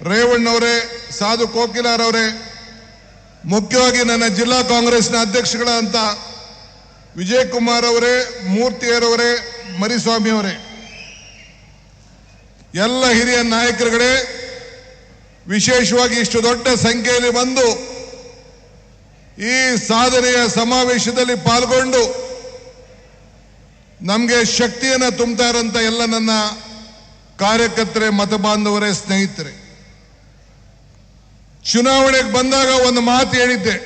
ರೇವಣ್ಣವರೇ, ಸಾಧು ಕೋಕಿಲಾರವರೇ, ಮುಖ್ಯವಾಗಿ ನನ್ನ ಜಿಲ್ಲಾ ಕಾಂಗ್ರೆಸ್ನ ಅಧ್ಯಕ್ಷಗಳಂತ ವಿಜಯಕುಮಾರ್ ಅವರೇ, ಮೂರ್ತಿಯವರೇ, ಮರಿಸ್ವಾಮಿ ಅವರೇ, ಎಲ್ಲ ಹಿರಿಯ ನಾಯಕರುಗಳೇ, ವಿಶೇಷವಾಗಿ ಇಷ್ಟು ದೊಡ್ಡ ಸಂಖ್ಯೆಯಲ್ಲಿ ಬಂದು ಈ ಸಾಧನೆಯ ಸಮಾವೇಶದಲ್ಲಿ ಪಾಲ್ಗೊಂಡು ನಮಗೆ ಶಕ್ತಿಯನ್ನು ತುಂಬುತ್ತಾ ಇರೋಂಥ ಎಲ್ಲ ನನ್ನ ಕಾರ್ಯಕರ್ತರೇ, ಮತಬಾಂಧವರೇ, ಸ್ನೇಹಿತರೆ, ಚುನಾವಣೆಗೆ ಬಂದಾಗ ಒಂದು ಮಾತು ಹೇಳಿದ್ದೆ,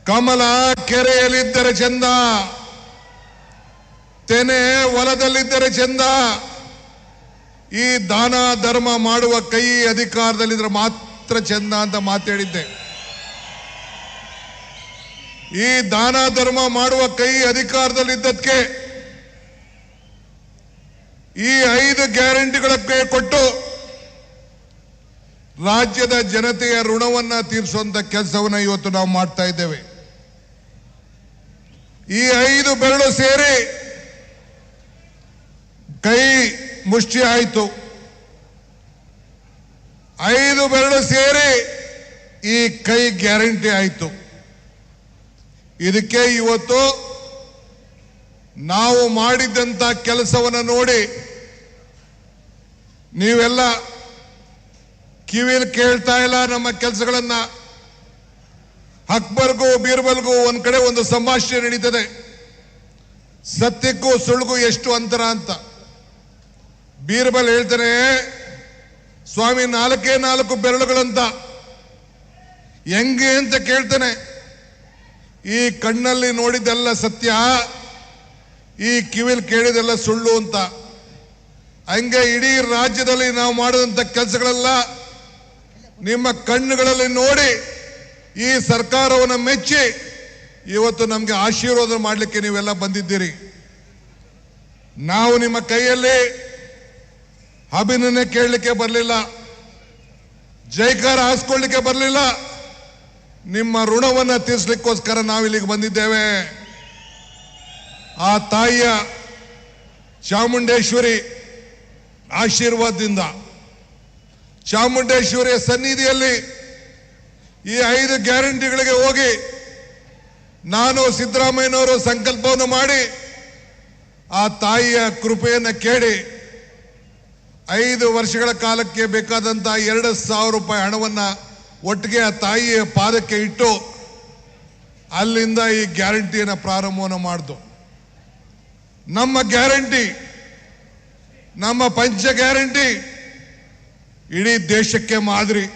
ಕಮಲ ಕೆರೆಯಲ್ಲಿದ್ದರೆ ಚಂದ, ತೆನೆ ಹೊಲದಲ್ಲಿದ್ದರೆ ಚಂದ, ಈ ದಾನ ಧರ್ಮ ಮಾಡುವ ಕೈ ಅಧಿಕಾರದಲ್ಲಿದ್ರೆ ಮಾತ್ರ ಚಂದ ಅಂತ ಮಾತು ಹೇಳಿದ್ದೆ. ಈ ದಾನ ಧರ್ಮ ಮಾಡುವ ಕೈ ಅಧಿಕಾರದಲ್ಲಿದ್ದಕ್ಕೆ ಈ 5 ಗ್ಯಾರಂಟಿಗಳಿಗೆ ಕೊಟ್ಟು ರಾಜ್ಯದ ಜನತೆಯ ಋಣವನ್ನ ತೀರಿಸುವಂತ ಕೆಲಸವನ್ನ ಇವತ್ತು ನಾವು ಮಾಡ್ತಾ ಇದ್ದೇವೆ. ಈ 5 ಬೆರಳು ಸೇರಿ ಕೈ ಮುಷ್ಟಿ ಆಯಿತು. 5 ಬೆರಳು ಸೇರಿ ಈ ಕೈ ಗ್ಯಾರಂಟಿ ಆಯಿತು. ಇದಕ್ಕೆ ಇವತ್ತು ನಾವು ಮಾಡಿದಂತ ಕೆಲಸವನ್ನು ನೋಡಿ ನೀವೆಲ್ಲ ಕಿವಿಯಲ್ಲಿ ಕೇಳ್ತಾ ಇಲ್ಲ. ನಮ್ಮ ಕೆಲಸಗಳನ್ನ ಅಕ್ಬರ್ಗೂ ಬೀರ್ಬಲ್ಗೂ ಒಂದ್ ಕಡೆ ಒಂದು ಸಂಭಾಷಣೆ ನಡೀತದೆ, ಸತ್ಯಕ್ಕೂ ಸುಳ್ಳಿಗೂ ಎಷ್ಟು ಅಂತರ ಅಂತ. ಬೀರ್ಬಲ್ ಹೇಳ್ತಾನೆ, ಸ್ವಾಮಿ 4 ಬೆರಳುಗಳಂತ. ಹೆಂಗೆ ಅಂತ ಕೇಳ್ತಾನೆ. ಈ ಕಣ್ಣಲ್ಲಿ ನೋಡಿದೆಲ್ಲ ಸತ್ಯ, ಈ ಕಿವಿಲ್ ಕೇಳಿದೆಲ್ಲ ಸುಳ್ಳು ಅಂತ. ಹಂಗೆ ಇಡೀ ರಾಜ್ಯದಲ್ಲಿ ನಾವು ಮಾಡಿದಂತ ಕೆಲಸಗಳೆಲ್ಲ ನಿಮ್ಮ ಕಣ್ಣುಗಳಲ್ಲಿ ನೋಡಿ ಈ ಸರ್ಕಾರವನ್ನು ಮೆಚ್ಚಿ ಇವತ್ತು ನಮಗೆ ಆಶೀರ್ವಾದ ಮಾಡಲಿಕ್ಕೆ ನೀವೆಲ್ಲ ಬಂದಿದ್ದೀರಿ. ನಾವು ನಿಮ್ಮ ಕೈಯಲ್ಲಿ ಅಭಿನಂದನೆ ಕೇಳಲಿಕ್ಕೆ ಬರಲಿಲ್ಲ, ಜೈಕಾರ ಹಾಸ್ಕೊಳ್ಳಿಕ್ಕೆ ಬರಲಿಲ್ಲ, ನಿಮ್ಮ ಋಣವನ್ನ ತೀರಿಸಲಿಕ್ಕೋಸ್ಕರ ನಾವಿಲ್ಲಿಗೆ ಬಂದಿದ್ದೇವೆ. ಆ ತಾಯಿಯ ಚಾಮುಂಡೇಶ್ವರಿ ಆಶೀರ್ವಾದದಿಂದ, ಚಾಮುಂಡೇಶ್ವರಿಯ ಸನ್ನಿಧಿಯಲ್ಲಿ ಈ 5 ಗ್ಯಾರಂಟಿಗಳಿಗೆ ಹೋಗಿ ನಾನು ಸಿದ್ದರಾಮಯ್ಯನವರು ಸಂಕಲ್ಪವನ್ನು ಮಾಡಿ ಆ ತಾಯಿಯ ಕೃಪೆಯನ್ನು ಕೇಳಿ 5 ವರ್ಷಗಳ ಕಾಲಕ್ಕೆ ಬೇಕಾದಂತಹ 2,000 ರೂಪಾಯಿ ಹಣವನ್ನ ಒಟ್ಟಿಗೆ ಆ ತಾಯಿಯ ಪಾದಕ್ಕೆ ಇಟ್ಟು ಅಲ್ಲಿಂದ ಈ ಗ್ಯಾರಂಟಿಯನ್ನು ಪ್ರಾರಂಭವನ್ನು ಮಾಡಿದ್ದು. ನಮ್ಮ ಗ್ಯಾರಂಟಿ, ನಮ್ಮ ಪಂಚ ಗ್ಯಾರಂಟಿ ಇಡೀ ದೇಶಕ್ಕೆ ಮಾದರಿ.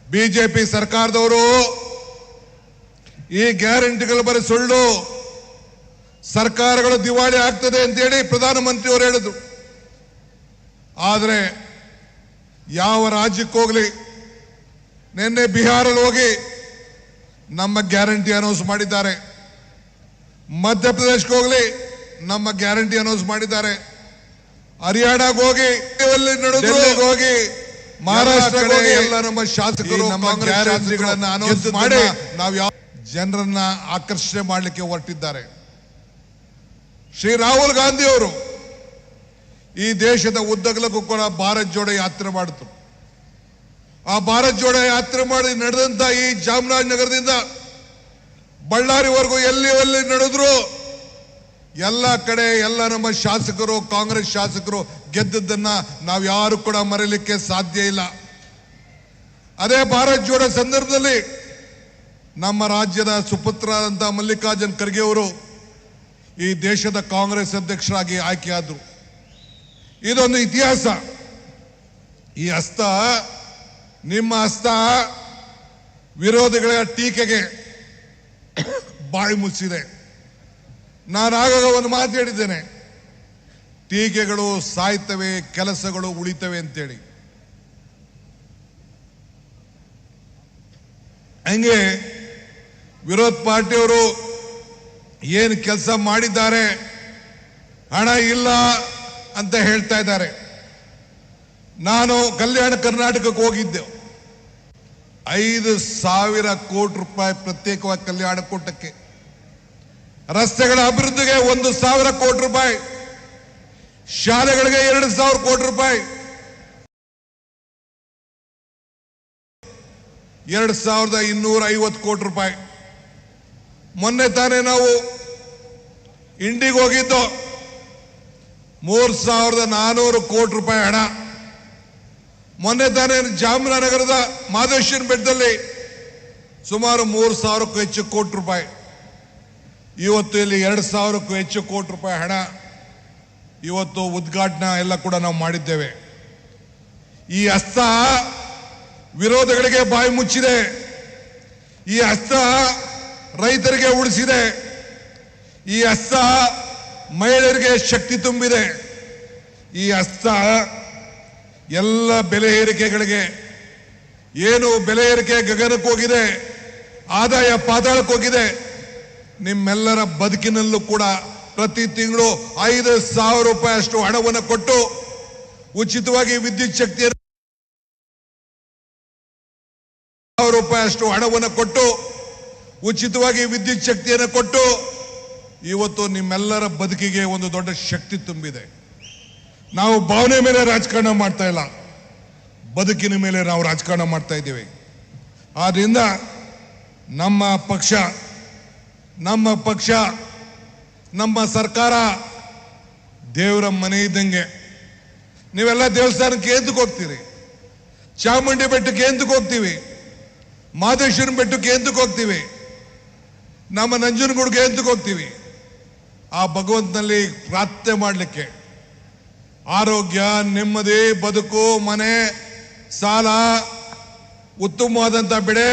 ಬಿಜೆಪಿ ಸರ್ಕಾರದವರು ಈ ಗ್ಯಾರಂಟಿಗಳು ಬರೀ ಸುಳ್ಳು, ಸರ್ಕಾರಗಳು ದಿವಾಳಿ ಆಗ್ತದೆ ಅಂತೇಳಿ ಪ್ರಧಾನಮಂತ್ರಿಯವರು ಹೇಳಿದ್ರು. ಆದರೆ ಯಾವ ರಾಜ್ಯಕ್ಕೆ ಹೋಗ್ಲಿ, ನಿನ್ನೆ ಬಿಹಾರಲ್ಲಿ ಹೋಗಿ ನಮ್ಮ ಗ್ಯಾರಂಟಿ ಅನೌನ್ಸ್ ಮಾಡಿದ್ದಾರೆ, ಮಧ್ಯಪ್ರದೇಶಕ್ಕೆ ಹೋಗ್ಲಿ ನಮ್ಮ ಗ್ಯಾರಂಟಿ ಅನೌನ್ಸ್ ಮಾಡಿದ್ದಾರೆ, ಹರಿಯಾಣಕ್ಕೆ ಹೋಗಿ, ಡೆಲ್ಲಿಗೆ ಹೋಗಿ, ಮಹಾರಾಷ್ಟ್ರಕ್ಕೆ ಹೋಗಿ ಎಲ್ಲ ನಮ್ಮ ಶಾಸಕರು ನಮ್ಮ ಗ್ಯಾರಂಟಿಗಳನ್ನ ಅನೌನ್ಸ್ ಮಾಡಿ ನಾವು ಯಾವ ಜನರನ್ನ ಆಕರ್ಷಣೆ ಮಾಡಲಿಕ್ಕೆ ಹೊರಟಿದ್ದಾರೆ. ಶ್ರೀ ರಾಹುಲ್ ಗಾಂಧಿ ಅವರು ಈ ದೇಶದ ಉದ್ದಗಲಕ್ಕೂ ಕೂಡ ಭಾರತ್ ಜೋಡೋ ಯಾತ್ರೆ ಮಾಡಿತು. ಆ ಭಾರತ್ ಜೋಡೋ ಯಾತ್ರೆ ಮಾಡಿ ನಡೆದಂತ ಈ ಚಾಮರಾಜನಗರದಿಂದ ಬಳ್ಳಾರಿವರೆಗೂ ಎಲ್ಲಿ ನಡೆದ್ರು ಎಲ್ಲ ಕಡೆ ಎಲ್ಲ ನಮ್ಮ ಶಾಸಕರು, ಕಾಂಗ್ರೆಸ್ ಶಾಸಕರು ಗೆದ್ದದ್ದನ್ನ ನಾವು ಯಾರು ಕೂಡ ಮರೆಯಲಿಕ್ಕೆ ಸಾಧ್ಯ ಇಲ್ಲ. ಅದೇ ಭಾರತ್ ಜೋಡೋ ಸಂದರ್ಭದಲ್ಲಿ ನಮ್ಮ ರಾಜ್ಯದ ಸುಪುತ್ರರಾದಂಥ ಮಲ್ಲಿಕಾರ್ಜುನ್ ಖರ್ಗೆ ಅವರು ಈ ದೇಶದ ಕಾಂಗ್ರೆಸ್ ಅಧ್ಯಕ್ಷರಾಗಿ ಆಯ್ಕೆಯಾದರು. ಇದೊಂದು ಇತಿಹಾಸ. ಈ ಹಸ್ತ, ನಿಮ್ಮ ಹಸ್ತ ವಿರೋಧಿಗಳ ಟೀಕೆಗೆ ಬಾಯಿ ಮುಚ್ಚಿದೆ. ನಾನು ಆಗಾಗ ಒಂದು ಮಾತು ಹೇಳಿದ್ದೇನೆ, ಟೀಕೆಗಳು ಸಾಯ್ತವೆ, ಕೆಲಸಗಳು ಉಳಿತವೆ ಅಂತೇಳಿ. ಹಂಗೆ ವಿರೋಧ ಪಾರ್ಟಿಯವರು ಏನು ಕೆಲಸ ಮಾಡಿದ್ದಾರೆ, ಹಣ ಇಲ್ಲ ಅಂತ ಹೇಳ್ತಾ ಇದ್ದಾರೆ. ನಾನು ಕಲ್ಯಾಣ ಕರ್ನಾಟಕಕ್ಕೆ ಹೋಗಿದ್ದೆ. 5,000 ಕೋಟಿ ರೂಪಾಯಿ ಪ್ರತ್ಯೇಕವಾಗಿ ಕಲ್ಯಾಣ ಕೂಟಕ್ಕೆ, ರಸ್ತೆಗಳ ಅಭಿವೃದ್ಧಿಗೆ 1,000 ಕೋಟಿ ರೂಪಾಯಿ, ಶಾಲೆಗಳಿಗೆ 2,000 ಕೋಟಿ ರೂಪಾಯಿ, 2250 ಕೋಟಿ ರೂಪಾಯಿ. ಮೊನ್ನೆ ತಾನೇ ನಾವು ಇಂಡಿಗೆ ಹೋಗಿದ್ದು 3400 ಕೋಟಿ ರೂಪಾಯಿ ಹಣ. ಮೊನ್ನೆ ತಾನೇ ಜಾಮನಗರದ ಮಾದೇಶ್ವರ ಬೆಟ್ಟದಲ್ಲಿ ಸುಮಾರು 3000ಕ್ಕೂ ಹೆಚ್ಚು ಕೋಟಿ ರೂಪಾಯಿ. ಇವತ್ತು ಇಲ್ಲಿ 2000ಕ್ಕೂ ಹೆಚ್ಚು ಕೋಟಿ ರೂಪಾಯಿ ಹಣ ಇವತ್ತು ಉದ್ಘಾಟನಾ ಎಲ್ಲ ಕೂಡ ನಾವು ಮಾಡಿದ್ದೇವೆ. ಈ ಹಸ್ತ ವಿರೋಧಗಳಿಗೆ ಬಾಯಿ ಮುಚ್ಚಿದೆ. ಈ ಹಸ್ತ ರೈತರಿಗೆ ಉಳಿಸಿದೆ. ಈ ಹಸ್ತ ಮಹಿಳೆಯರಿಗೆ ಶಕ್ತಿ ತುಂಬಿದೆ. ಈ ಹಸ್ತ ಎಲ್ಲ ಬೆಲೆ ಏರಿಕೆಗಳಿಗೆ, ಏನು ಬೆಲೆ ಏರಿಕೆ ಗಗನಕ್ಕೆ ಹೋಗಿದೆ, ಆದಾಯ ಪಾತಾಳಕ್ಕೆ ಹೋಗಿದೆ, ನಿಮ್ಮೆಲ್ಲರ ಬದುಕಿನಲ್ಲೂ ಕೂಡ ಪ್ರತಿ ತಿಂಗಳು 5000 ರೂಪಾಯಿ ಅಷ್ಟು ಹಣವನ್ನು ಕೊಟ್ಟು ಉಚಿತವಾಗಿ ವಿದ್ಯುತ್ ಶಕ್ತಿಯನ್ನು ಕೊಟ್ಟು ಇವತ್ತು ನಿಮ್ಮೆಲ್ಲರ ಬದುಕಿಗೆ ಒಂದು ದೊಡ್ಡ ಶಕ್ತಿ ತುಂಬಿದೆ. ನಾವು ಭಾವನೆ ಮೇಲೆ ರಾಜಕಾರಣ ಮಾಡ್ತಾ ಇಲ್ಲ, ಬದುಕಿನ ಮೇಲೆ ನಾವು ರಾಜಕಾರಣ ಮಾಡ್ತಾ ಇದ್ದೀವಿ. ಆದ್ರಿಂದ ನಮ್ಮ ಪಕ್ಷ ನಮ್ಮ ಸರ್ಕಾರ ದೇವರ ಮನೆ ಇದ್ದಂಗೆ. ನೀವೆಲ್ಲ ದೇವಸ್ಥಾನಕ್ಕೆ ಎಂತಕ್ಕೆ ಹೋಗ್ತೀರಿ? ಚಾಮುಂಡಿ ಬೆಟ್ಟಕ್ಕೆ ಎಂತಕ್ಕೆ ಹೋಗ್ತೀವಿ? ಮಾದೇಶ್ವರನ ಬೆಟ್ಟಕ್ಕೆ ಎಂತಕ್ಕೆ ಹೋಗ್ತೀವಿ? ನಮ್ಮ ನಂಜನಗೂಡಿಗೆ ಎಂತಕ್ಕೆ ಹೋಗ್ತೀವಿ? ಆ ಭಗವಂತನಲ್ಲಿ ಪ್ರಾರ್ಥನೆ ಮಾಡಲಿಕ್ಕೆ. ಆರೋಗ್ಯ, ನೆಮ್ಮದಿ, ಬದುಕು, ಮನೆ, ಸಾಲ, ಉತ್ತಮವಾದಂಥ ಬೆಳೆ.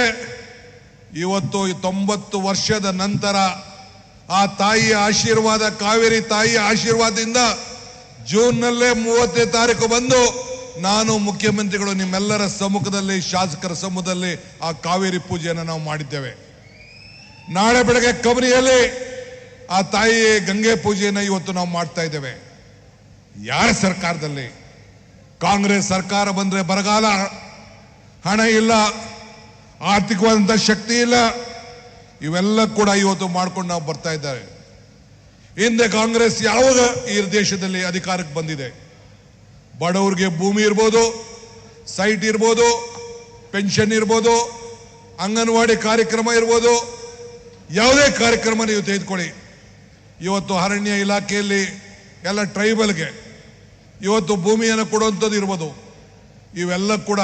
ಇವತ್ತು 90 ವರ್ಷದ ನಂತರ ಆ ತಾಯಿಯ ಆಶೀರ್ವಾದ, ಕಾವೇರಿ ತಾಯಿಯ ಆಶೀರ್ವಾದದಿಂದ ಜೂನ್ನಲ್ಲೇ 30ನೇ ತಾರೀಕು ಬಂದು ನಾನು ಮುಖ್ಯಮಂತ್ರಿಗಳು ನಿಮ್ಮೆಲ್ಲರ ಸಮ್ಮುಖದಲ್ಲಿ, ಶಾಸಕರ ಸಮ್ಮುಖದಲ್ಲಿ ಆ ಕಾವೇರಿ ಪೂಜೆಯನ್ನು ನಾವು ಮಾಡಿದ್ದೇವೆ. ನಾಳೆ ಬೆಳಗ್ಗೆ ಕಬನಿಯಲ್ಲಿ ಆ ತಾಯಿ ಗಂಗೆ ಪೂಜೆಯನ್ನು ಇವತ್ತು ನಾವು ಮಾಡ್ತಾ ಇದ್ದೇವೆ. ಯಾರ ಸರ್ಕಾರದಲ್ಲಿ? ಕಾಂಗ್ರೆಸ್ ಸರ್ಕಾರ ಬಂದ್ರೆ ಬರಗಾಲ, ಹಣ ಇಲ್ಲ, ಆರ್ಥಿಕವಾದಂಥ ಶಕ್ತಿ ಇಲ್ಲ, ಇವೆಲ್ಲ ಕೂಡ ಇವತ್ತು ಮಾಡ್ಕೊಂಡು ನಾವು ಬರ್ತಾ ಇದ್ದಾರೆ. ಹಿಂದೆ ಕಾಂಗ್ರೆಸ್ ಯಾವಾಗ ಈ ದೇಶದಲ್ಲಿ ಅಧಿಕಾರಕ್ಕೆ ಬಂದಿದೆ? ಬಡವರಿಗೆ ಭೂಮಿ ಇರ್ಬೋದು, ಸೈಟ್ ಇರ್ಬೋದು, ಪೆನ್ಷನ್ ಇರ್ಬೋದು, ಅಂಗನವಾಡಿ ಕಾರ್ಯಕ್ರಮ ಇರ್ಬೋದು, ಯಾವುದೇ ಕಾರ್ಯಕ್ರಮ ನೀವು ತೆಗೆದುಕೊಳ್ಳಿ. ಇವತ್ತು ಅರಣ್ಯ ಇಲಾಖೆಯಲ್ಲಿ ಎಲ್ಲ ಟ್ರೈಬಲ್ಗೆ ಇವತ್ತು ಭೂಮಿಯನ್ನು ಕೊಡುವಂಥದ್ದು ಇರ್ಬೋದು. ಇವೆಲ್ಲ ಕೂಡ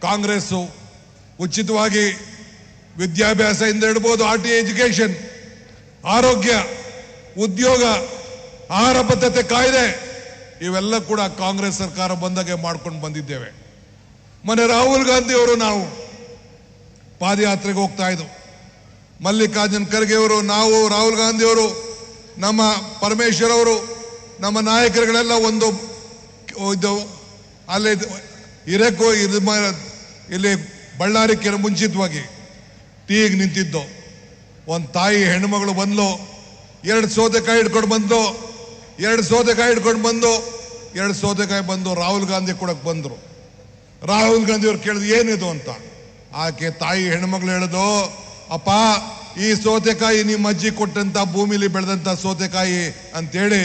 ಕಾಂಗ್ರೆಸ್ಸು ಉಚಿತವಾಗಿ ವಿದ್ಯಾಭ್ಯಾಸದಿಂದ ಇಡ್ಬೋದು, RTI ಎಜುಕೇಶನ್, ಆರೋಗ್ಯ, ಉದ್ಯೋಗ, ಆಹಾರ ಭದ್ರತೆ ಕಾಯ್ದೆ, ಇವೆಲ್ಲ ಕೂಡ ಕಾಂಗ್ರೆಸ್ ಸರ್ಕಾರ ಬಂದಾಗೆ ಮಾಡ್ಕೊಂಡು ಬಂದಿದ್ದೇವೆ. ಮೊನ್ನೆ ರಾಹುಲ್ ಗಾಂಧಿ ಅವರು ನಾವು ಪಾದಯಾತ್ರೆಗೆ ಹೋಗ್ತಾ ಇದ್ದವು. ಮಲ್ಲಿಕಾರ್ಜುನ್ ಖರ್ಗೆ ಅವರು, ನಾವು, ರಾಹುಲ್ ಗಾಂಧಿ ಅವರು, ನಮ್ಮ ಪರಮೇಶ್ವರ್ ಅವರು, ನಮ್ಮ ನಾಯಕರುಗಳೆಲ್ಲ ಒಂದು ಅಲ್ಲೇ ಇರಕ್ಕೋ ಇಲ್ಲಿ ಬಳ್ಳಾರಿ ಕೆರೆ ಮುಂಚಿತವಾಗಿ ಟೀಗೆ ನಿಂತಿದ್ದು. ಒಂದು ತಾಯಿ ಹೆಣ್ಣುಮಗಳು ಬಂದ್ಲು, 2 ಸೌತೆಕಾಯಿ ಹಿಡ್ಕೊಂಡು ಬಂದು 2 ಸೌತೆಕಾಯಿ ಬಂದು ರಾಹುಲ್ ಗಾಂಧಿ ಕೊಡಕ್ಕೆ ಬಂದರು. ರಾಹುಲ್ ಗಾಂಧಿ ಅವ್ರು ಕೇಳಿದ್ರು ಏನಿದು ಅಂತ. ಆಕೆ ತಾಯಿ ಹೆಣ್ಮಗಳು ಹೇಳಿದು, ಅಪ್ಪ ಈ ಸೌತೆಕಾಯಿ ನಿಮ್ಮ ಅಜ್ಜಿ ಕೊಟ್ಟಂತ ಭೂಮಿಲಿ ಬೆಳೆದಂತ ಸೌತೆಕಾಯಿ ಅಂತೇಳಿ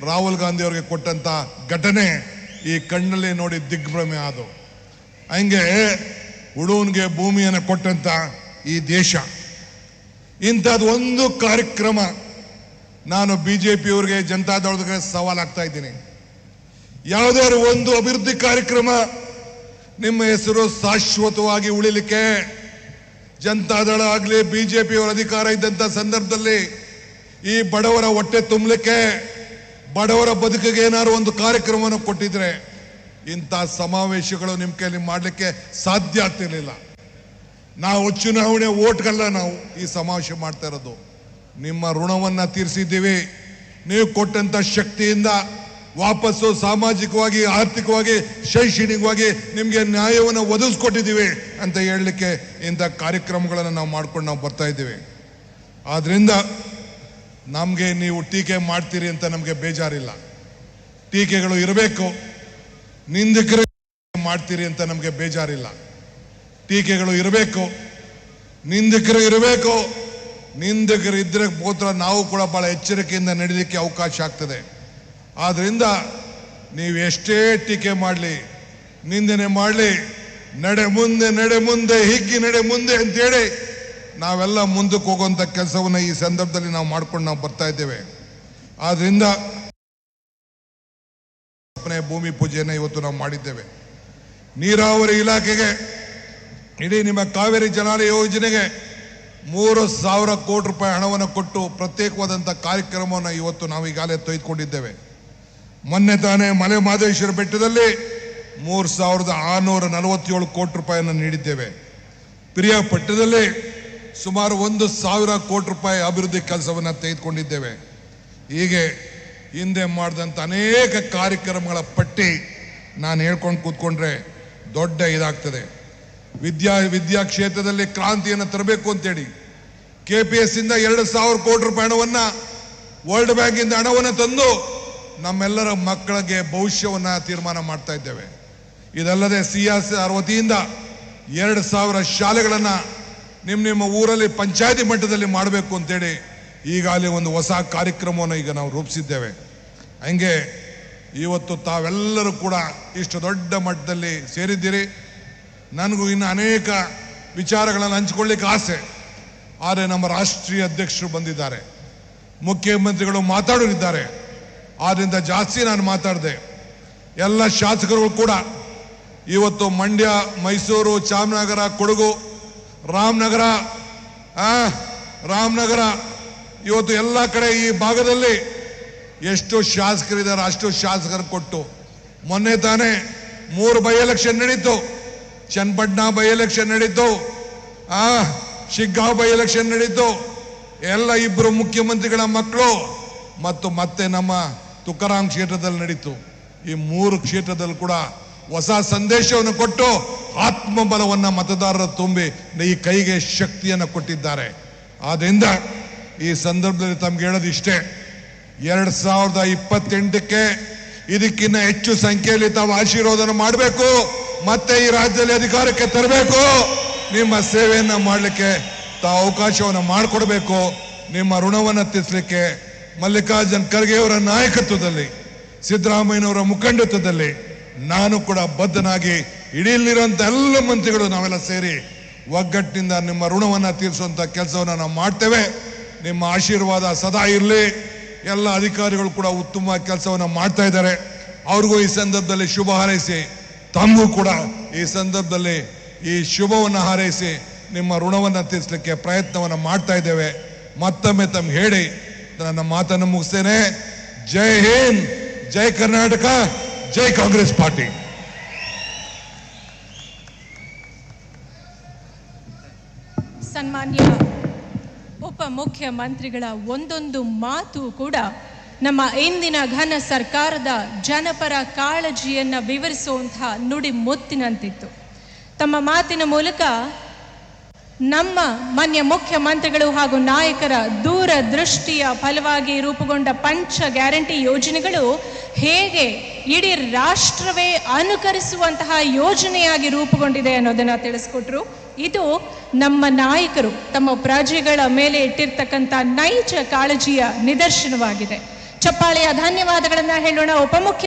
ರಾಹುಲ್ ಗಾಂಧಿ ಅವ್ರಿಗೆ ಕೊಟ್ಟಂತ ಘಟನೆ ಈ ಕಣ್ಣಲ್ಲಿ ನೋಡಿ ದಿಗ್ಭ್ರಮೆ ಆದವು. ಹಂಗೆ ಉಳುವನ್ಗೆ ಭೂಮಿಯನ್ನು ಕೊಟ್ಟಂತ ಈ ದೇಶ. ಇಂಥದ್ದು ಒಂದು ಕಾರ್ಯಕ್ರಮ ನಾನು ಬಿಜೆಪಿ ಅವರಿಗೆ, ಜನತಾದಳಕ್ಕೆ ಸವಾಲಾಗ್ತಾ ಇದ್ದೀನಿ. ಯಾವುದಾದ್ರು ಒಂದು ಅಭಿವೃದ್ಧಿ ಕಾರ್ಯಕ್ರಮ ನಿಮ್ಮ ಹೆಸರು ಶಾಶ್ವತವಾಗಿ ಉಳಿಲಿಕ್ಕೆ, ಜನತಾದಳ ಆಗಲಿ ಬಿಜೆಪಿ ಅವರ ಅಧಿಕಾರ ಇದ್ದಂಥ ಸಂದರ್ಭದಲ್ಲಿ ಈ ಬಡವರ ಹೊಟ್ಟೆ ತುಂಬಲಿಕ್ಕೆ, ಬಡವರ ಬದುಕಿಗೆ ಏನಾದ್ರು ಒಂದು ಕಾರ್ಯಕ್ರಮವನ್ನು ಕೊಟ್ಟಿದ್ರೆ ಇಂಥ ಸಮಾವೇಶಗಳು ನಿಮ್ಮ ಕೈಲಿ ಮಾಡಲಿಕ್ಕೆ ಸಾಧ್ಯ ಆಗ್ತಿರ್ಲಿಲ್ಲ. ನಾವು ಚುನಾವಣೆ ಓಟ್ಗಲ್ಲ ನಾವು ಈ ಸಮಾವೇಶ ಮಾಡ್ತಾ ಇರೋದು. ನಿಮ್ಮ ಋಣವನ್ನು ತೀರಿಸಿದ್ದೀವಿ. ನೀವು ಕೊಟ್ಟಂತ ಶಕ್ತಿಯಿಂದ ವಾಪಸ್ಸು ಸಾಮಾಜಿಕವಾಗಿ, ಆರ್ಥಿಕವಾಗಿ, ಶೈಕ್ಷಣಿಕವಾಗಿ ನಿಮಗೆ ನ್ಯಾಯವನ್ನು ಒದಗಿಸ್ಕೊಟ್ಟಿದ್ದೀವಿ ಅಂತ ಹೇಳಲಿಕ್ಕೆ ಇಂಥ ಕಾರ್ಯಕ್ರಮಗಳನ್ನು ನಾವು ಮಾಡ್ಕೊಂಡು ನಾವು ಬರ್ತಾ ಇದ್ದೀವಿ. ಆದ್ರಿಂದ ನಮಗೆ ನೀವು ಟೀಕೆ ಮಾಡ್ತೀರಿ ಅಂತ ನಮಗೆ ಬೇಜಾರಿಲ್ಲ. ಟೀಕೆಗಳು ಇರಬೇಕು, ನಿಂದಕರು ಮಾಡ್ತೀರಿ ಅಂತ ನಮಗೆ ಬೇಜಾರಿಲ್ಲ. ಟೀಕೆಗಳು ಇರಬೇಕು, ನಿಂದಕರು ಇರಬೇಕು. ನಿಂದಕರು ಇದ್ರೆ ಮಾತ್ರ ನಾವು ಕೂಡ ಬಹಳ ಎಚ್ಚರಿಕೆಯಿಂದ ನಡೀಲಿಕ್ಕೆ ಅವಕಾಶ ಆಗ್ತದೆ. ಆದ್ರಿಂದ ನೀವು ಎಷ್ಟೇ ಟೀಕೆ ಮಾಡಲಿ, ನಿಂದನೆ ಮಾಡಲಿ, ನಡೆ ಮುಂದೆ ಹಿಗ್ಗಿ ನಡೆ ಮುಂದೆ ಅಂತೇಳಿ ನಾವೆಲ್ಲ ಮುಂದಕ್ಕೆ ಹೋಗುವಂಥ ಕೆಲಸವನ್ನು ಈ ಸಂದರ್ಭದಲ್ಲಿ ನಾವು ಮಾಡ್ಕೊಂಡು ನಾವು ಬರ್ತಾ ಇದ್ದೇವೆ. ಆದ್ರಿಂದ ಭೂಮಿ ಪೂಜೆಯನ್ನು ಇವತ್ತು ನಾವು ಮಾಡಿದ್ದೇವೆ. ನೀರಾವರಿ ಇಲಾಖೆಗೆ, ಇಡೀ ನಿಮ್ಮ ಕಾವೇರಿ ಜಲಾನಯ ಯೋಜನೆಗೆ 3,000 ಕೋಟಿ ರೂಪಾಯಿ ಹಣವನ್ನು ಕೊಟ್ಟು ಪ್ರತ್ಯೇಕವಾದಂಥ ಕಾರ್ಯಕ್ರಮವನ್ನು ಇವತ್ತು ನಾವು ಈಗಾಗಲೇ ತೆಗೆದುಕೊಂಡಿದ್ದೇವೆ. ಮೊನ್ನೆ ತಾನೇ ಮಲೆ ಮಹದೇಶ್ವರ ಬೆಟ್ಟದಲ್ಲಿ 3,647 ಕೋಟಿ ರೂಪಾಯಿಯನ್ನು ನೀಡಿದ್ದೇವೆ. ಪಿರಿಯಾಪಟ್ಟಣದಲ್ಲಿ ಸುಮಾರು 1,000 ಕೋಟಿ ರೂಪಾಯಿ ಅಭಿವೃದ್ಧಿ ಕೆಲಸವನ್ನು ತೆಗೆದುಕೊಂಡಿದ್ದೇವೆ. ಹೀಗೆ ಹಿಂದೆ ಮಾಡಿದಂಥ ಅನೇಕ ಕಾರ್ಯಕ್ರಮಗಳ ಪಟ್ಟಿ ನಾನು ಹೇಳ್ಕೊಂಡು ಕೂತ್ಕೊಂಡ್ರೆ ದೊಡ್ಡ ಇದಾಗ್ತದೆ. ವಿದ್ಯಾ ಕ್ಷೇತ್ರದಲ್ಲಿ ಕ್ರಾಂತಿಯನ್ನು ತರಬೇಕು ಅಂತೇಳಿ KPS ಇಂದ 2,000 ಕೋಟಿ ರೂಪಾಯಿ ಹಣವನ್ನು, ವರ್ಲ್ಡ್ ಬ್ಯಾಂಕ್ ಇಂದ ಹಣವನ್ನು ತಂದು ನಮ್ಮೆಲ್ಲರ ಮಕ್ಕಳಿಗೆ ಭವಿಷ್ಯವನ್ನು ತೀರ್ಮಾನ ಮಾಡ್ತಾ ಇದ್ದೇವೆ. ಇದಲ್ಲದೆ CSR ವತಿಯಿಂದ 2,000 ಶಾಲೆಗಳನ್ನು ನಿಮ್ಮ ಊರಲ್ಲಿ ಪಂಚಾಯತಿ ಮಟ್ಟದಲ್ಲಿ ಮಾಡಬೇಕು ಅಂತೇಳಿ ಈಗಾಗಲೇ ಒಂದು ಹೊಸ ಕಾರ್ಯಕ್ರಮವನ್ನು ಈಗ ನಾವು ರೂಪಿಸಿದ್ದೇವೆ. ಹಂಗೆ ಇವತ್ತು ತಾವೆಲ್ಲರೂ ಕೂಡ ಇಷ್ಟು ದೊಡ್ಡ ಮಟ್ಟದಲ್ಲಿ ಸೇರಿದ್ದೀರಿ. ನನಗೂ ಇನ್ನು ಅನೇಕ ವಿಚಾರಗಳನ್ನು ಹಂಚಿಕೊಳ್ಳಿಕ್ಕೆ ಆಸೆ. ಆದರೆ ನಮ್ಮ ರಾಷ್ಟ್ರೀಯ ಅಧ್ಯಕ್ಷರು ಬಂದಿದ್ದಾರೆ, ಮುಖ್ಯಮಂತ್ರಿಗಳು ಮಾತಾಡೋರಿದ್ದಾರೆ. ಆದ್ದರಿಂದ ಜಾಸ್ತಿ ನಾನು ಮಾತಾಡಿದೆ. ಎಲ್ಲ ಶಾಸಕರು ಕೂಡ ಇವತ್ತು ಮಂಡ್ಯ, ಮೈಸೂರು, ಚಾಮರಾಜನಗರ, ಕೊಡಗು, ರಾಮನಗರ ಇವತ್ತು ಎಲ್ಲ ಕಡೆ ಈ ಭಾಗದಲ್ಲಿ ಎಷ್ಟು ಶಾಸಕರಿದ್ದಾರೆ ಅಷ್ಟು ಶಾಸಕರು ಕೊಟ್ಟು, ಮೊನ್ನೆ ತಾನೇ 3 ಬೈ ಎಲೆಕ್ಷನ್ ನಡೀತು. ಚನ್ನಪಟ್ಟಣ ಬೈ ಎಲೆಕ್ಷನ್ ನಡೀತು, ಶಿಗ್ಗಾಂವ್ ಬೈ ಎಲೆಕ್ಷನ್ ನಡೀತು. ಎಲ್ಲ 2 ಮುಖ್ಯಮಂತ್ರಿಗಳ ಮಕ್ಕಳು ಮತ್ತು ಮತ್ತೆ ನಮ್ಮ ತುಕಾರಾಮ್ ಕ್ಷೇತ್ರದಲ್ಲಿ ನಡೀತು. ಈ 3 ಕ್ಷೇತ್ರದಲ್ಲಿ ಕೂಡ ಹೊಸ ಸಂದೇಶವನ್ನು ಕೊಟ್ಟು ಆತ್ಮಬಲವನ್ನು ಮತದಾರರು ತುಂಬಿ ಈ ಕೈಗೆ ಶಕ್ತಿಯನ್ನು ಕೊಟ್ಟಿದ್ದಾರೆ. ಆದ್ರಿಂದ ಈ ಸಂದರ್ಭದಲ್ಲಿ ತಮ್ಗೆ ಹೇಳೋದು ಇಷ್ಟೇ, 2028ಕ್ಕೆ ಇದಕ್ಕಿಂತ ಹೆಚ್ಚು ಸಂಖ್ಯೆಯಲ್ಲಿ ತಾವು ಆಶೀರ್ವಾದನ ಮಾಡಬೇಕು, ಮತ್ತೆ ಈ ರಾಜ್ಯದಲ್ಲಿ ಅಧಿಕಾರಕ್ಕೆ ತರಬೇಕು. ನಿಮ್ಮ ಸೇವೆಯನ್ನು ಮಾಡಲಿಕ್ಕೆ ತಾವು ಅವಕಾಶವನ್ನು ಮಾಡಿಕೊಡ್ಬೇಕು. ನಿಮ್ಮ ಋಣವನ್ನು ತೀರಿಸಲಿಕ್ಕೆ ಮಲ್ಲಿಕಾರ್ಜುನ್ ಖರ್ಗೆ ಅವರ ನಾಯಕತ್ವದಲ್ಲಿ, ಸಿದ್ದರಾಮಯ್ಯನವರ ಮುಖಂಡತ್ವದಲ್ಲಿ ನಾನು ಕೂಡ ಬದ್ಧನಾಗಿ ಇಡೀಲಿರುವಂಥ ಎಲ್ಲ ಮಂತ್ರಿಗಳು ನಾವೆಲ್ಲ ಸೇರಿ ಒಗ್ಗಟ್ಟಿನಿಂದ ನಿಮ್ಮ ಋಣವನ್ನು ತೀರಿಸುವಂಥ ಕೆಲಸವನ್ನು ನಾವು ಮಾಡ್ತೇವೆ. ನಿಮ್ಮ ಆಶೀರ್ವಾದ ಸದಾ ಇರಲಿ. ಎಲ್ಲ ಅಧಿಕಾರಿಗಳು ಕೂಡ ಉತ್ತಮ ಕೆಲಸವನ್ನು ಮಾಡ್ತಾ ಇದ್ದಾರೆ. ಅವ್ರಿಗೂ ಈ ಸಂದರ್ಭದಲ್ಲಿ ಶುಭ ಹಾರೈಸಿ, ತಮಗೂ ಕೂಡ ಈ ಸಂದರ್ಭದಲ್ಲಿ ಈ ಶುಭವನ್ನು ಹಾರೈಸಿ ನಿಮ್ಮ ಋಣವನ್ನು ತೀರಿಸಲಿಕ್ಕೆ ಪ್ರಯತ್ನವನ್ನು ಮಾಡ್ತಾ ಇದ್ದೇವೆ. ಮತ್ತೊಮ್ಮೆ ತಮ್ಗೆ ಹೇಳಿ ನನ್ನ ಮಾತನ್ನು ಮುಗಿಸ್ತೇನೆ. ಜೈ ಹಿಂದ್, ಜೈ ಕರ್ನಾಟಕ, ಜೈ ಕಾಂಗ್ರೆಸ್ ಪಾರ್ಟಿ. ಸನ್ಮಾನ್ಯ ಉಪಮುಖ್ಯಮಂತ್ರಿಗಳ ಒಂದೊಂದು ಮಾತು ಕೂಡ ನಮ್ಮ ಇಂದಿನ ಘನ ಸರ್ಕಾರದ ಜನಪರ ಕಾಳಜಿಯನ್ನು ವಿವರಿಸುವಂತಹ ನುಡಿ ಮುತ್ತಿನಂತಿತ್ತು. ತಮ್ಮ ಮಾತಿನ ಮೂಲಕ ನಮ್ಮ ಮಾನ್ಯ ಮುಖ್ಯಮಂತ್ರಿಗಳು ಹಾಗೂ ನಾಯಕರ ದೂರದೃಷ್ಟಿಯ ಫಲವಾಗಿ ರೂಪುಗೊಂಡ ಪಂಚ ಗ್ಯಾರಂಟಿ ಯೋಜನೆಗಳು ಹೇಗೆ ಇಡೀ ರಾಷ್ಟ್ರವೇ ಅನುಕರಿಸುವಂತಹ ಯೋಜನೆಯಾಗಿ ರೂಪುಗೊಂಡಿದೆ ಅನ್ನೋದನ್ನು ತಿಳಿಸ್ಕೊಟ್ರು. ಇದು ನಮ್ಮ ನಾಯಕರು ತಮ್ಮ ಪ್ರಜೆಗಳ ಮೇಲೆ ಇಟ್ಟಿರ್ತಕ್ಕಂಥ ನೈಜ ಕಾಳಜಿಯ ನಿದರ್ಶನವಾಗಿದೆ. ಚಪ್ಪಾಳೆಯ ಧನ್ಯವಾದಗಳನ್ನು ಹೇಳೋಣ ಉಪಮುಖ್ಯ